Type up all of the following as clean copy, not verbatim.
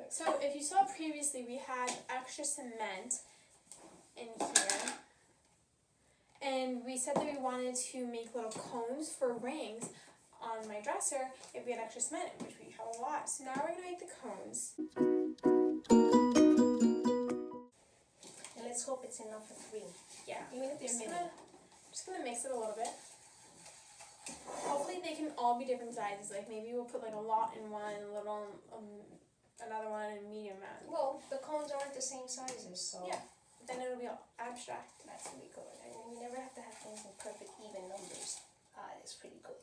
perfect. So if you saw previously, we had extra cement in here. And we said that we wanted to make little cones for rings on my dresser if we had extra cement, which we have a lot. So now we're going to make the cones. And let's hope it's enough for 3. Yeah, Even if they're mini. Just gonna mix it a little bit. Hopefully they can all be different sizes. Like maybe we'll put like a lot in one, a little, another one, and medium amount. Well, the cones aren't the same sizes, so Yeah, then it'll be all abstract. that's really good. And we never have to have things in perfect even numbers. It's pretty good.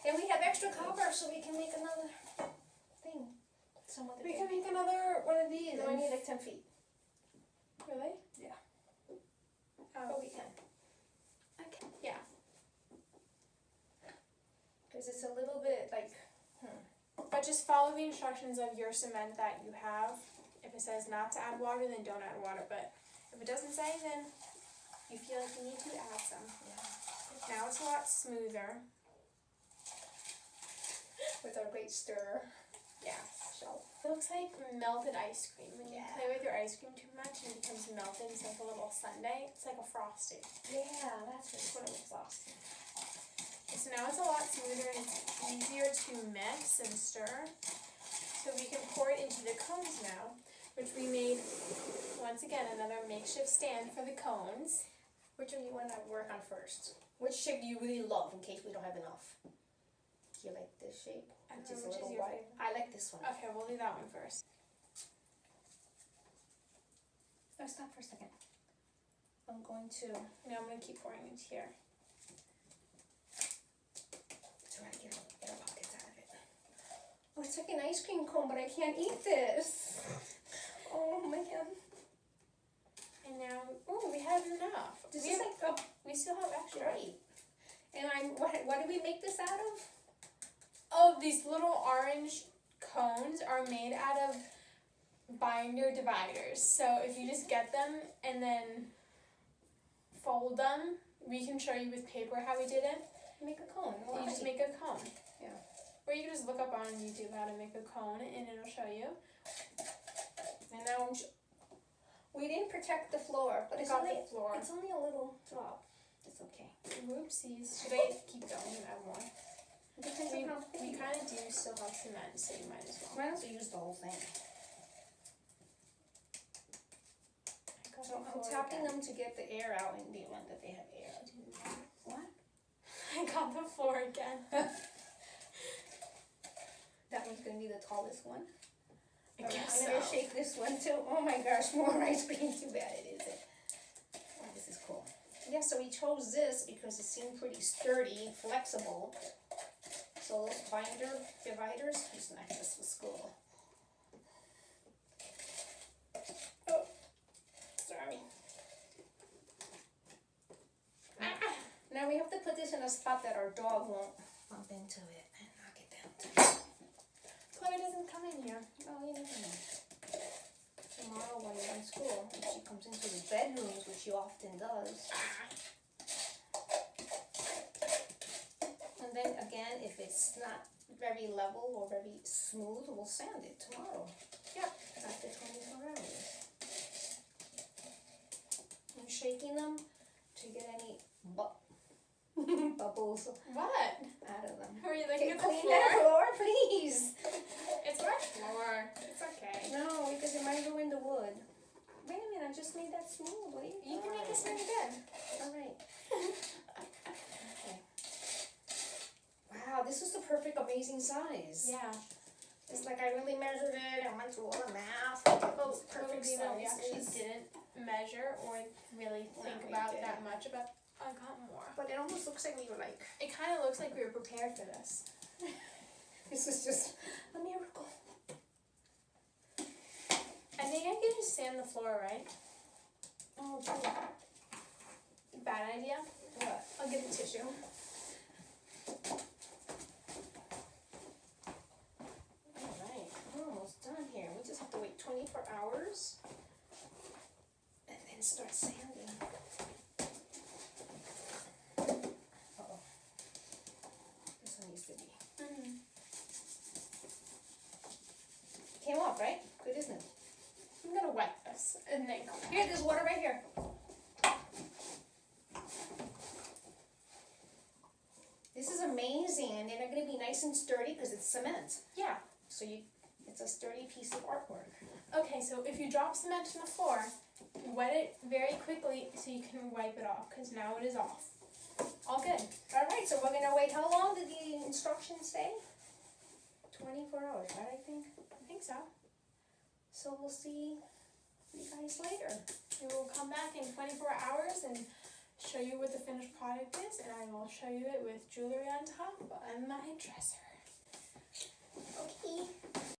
And we have extra copper, so we can make another thing. Some other We day. can make another one of these. No, I need like 10 feet. Really? Yeah. Oh, But we can. okay. Yeah. Because it's a little bit like, But just follow the instructions of your cement that you have. If it says not to add water, then don't add water. But if it doesn't say, then you feel like you need to add some. yeah. Now it's a lot smoother. With our great stirrer. Yeah. So, It looks like melted ice cream. When you Yeah. play with your ice cream too much and it becomes melted, it's like a little sundae. It's like a frosty. yeah, that's What what it it looks was. So now it's a lot smoother and it's easier to mix and stir. So we can pour it into the cones now, which we made, once again, another makeshift stand for the cones. Which one do you want to work on first? Which shape do you really love in case we don't have enough? Do you like this shape? I don't Which is know, a which is little your wide. favorite? I like this one. Okay, we'll do that one first. Oh, stop for a second. I'm going to Now I'm going to keep pouring into here. try to get air pockets out of it. Oh, it's like an ice cream cone, but I can't eat this. Oh man. And now, oh, we have enough. This we is have, like we still have extra. great. And what do we make this out of? Oh, these little orange cones are made out of binder dividers. So if you just get them and then fold them, we can show you with paper how we did it. Make a cone. You just make a cone. Yeah. Or you can just look up on YouTube how to make a cone and it'll show you. And now we didn't protect the floor, but it's Got only the floor. it's only a little drop. It's okay. Whoopsies. Should I keep going and add more? Depends We on how big. kind of do still have cement, so you might as well. Might as well use the whole thing. Got So the I'm floor tapping again. them to get the air out in the event that they have air. What? I got the floor again. That one's gonna be the tallest one. I Alright, guess I'm gonna so. shake this one too. Oh my gosh, more ice cream. Too bad it isn't. Oh, this is cool. Yeah, so we chose this because it seemed pretty sturdy, flexible. So those binder dividers, who's not just for school? Oh, sorry. Ah. Now we have to put this in a spot that our dog won't bump into it and knock it down. Chloe doesn't come in here. Oh, you never know. Tomorrow when you're in school, if she comes into the bedrooms, which she often does. And then again, if it's not very level or very smooth, we'll sand it tomorrow. Yep. After 24 hours. I'm shaking them to get any bubbles What? out of them. Are you looking Okay, at the clean floor? that floor, please. It's my floor. It's okay. No, because it might ruin the wood. Wait a minute, I just made that smooth. What are you You can make this really good. Alright. Okay. Wow, this is the perfect, amazing size. Yeah. It's like I really measured it and went through all the math. Well, It's perfect we actually sizes. didn't measure or really think we about didn't. that much about. I got more. But it almost looks like we were like, It kind of looks like we were prepared for this. this is just a miracle. I think I could just sand the floor, right? Oh, gee. Bad idea. What? I'll get the tissue. Alright, we're almost done here. We just have to wait 24 hours and then start sanding. Uh-oh. This one needs to be. came off, right? Good, isn't it? I'm gonna wipe this and then go. Here, there's water right here. This is amazing, and they're gonna be nice and sturdy because it's cement. Yeah. So it's a sturdy piece of artwork. Okay, so if you drop cement on the floor, wet it very quickly so you can wipe it off, because now it is off. All good. All right, so we're gonna wait. How long did the instructions say? 24 hours, right? I think. I think so. So we'll see you guys later. We will come back in 24 hours and show you what the finished product is, and I will show you it with jewelry on top on my dresser. Okay.